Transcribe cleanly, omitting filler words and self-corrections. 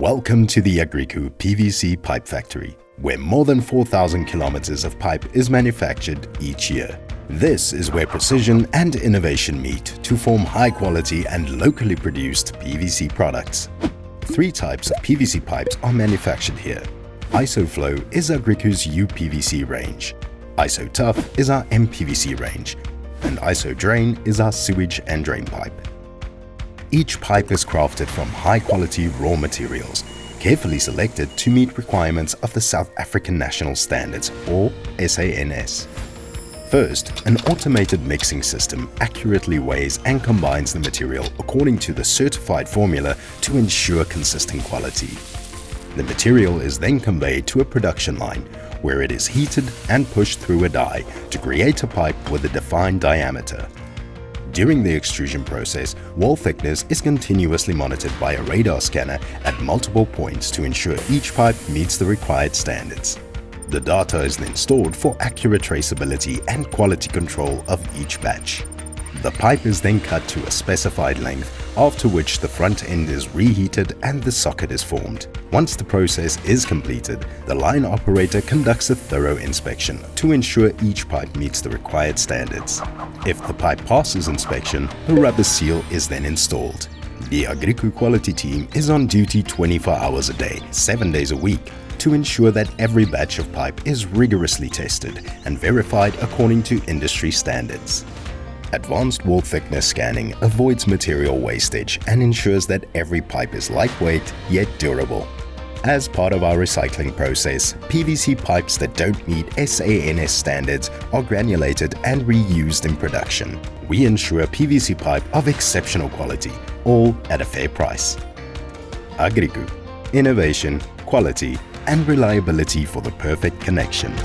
Welcome to the Agrico PVC pipe factory, where more than 4,000 kilometers of pipe is manufactured each year. This is where precision and innovation meet to form high-quality and locally produced PVC products. 3 types of PVC pipes are manufactured here. ISOFlow is Agrico's UPVC range, ISOTough is our MPVC range, and ISODrain is our sewage and drain pipe. Each pipe is crafted from high-quality raw materials, carefully selected to meet requirements of the South African National Standards, or SANS. First, an automated mixing system accurately weighs and combines the material according to the certified formula to ensure consistent quality. The material is then conveyed to a production line, where it is heated and pushed through a die to create a pipe with a defined diameter. During the extrusion process, wall thickness is continuously monitored by a radar scanner at multiple points to ensure each pipe meets the required standards. The data is then stored for accurate traceability and quality control of each batch. The pipe is then cut to a specified length, after which the front end is reheated and the socket is formed. Once the process is completed, the line operator conducts a thorough inspection to ensure each pipe meets the required standards. If the pipe passes inspection, the rubber seal is then installed. The Agrico quality team is on duty 24 hours a day, 7 days a week, to ensure that every batch of pipe is rigorously tested and verified according to industry standards. Advanced wall thickness scanning avoids material wastage and ensures that every pipe is lightweight yet durable. As part of our recycling process, PVC pipes that don't meet SANS standards are granulated and reused in production. We ensure PVC pipe of exceptional quality, all at a fair price. Agrico. Innovation, quality, and reliability for the perfect connection.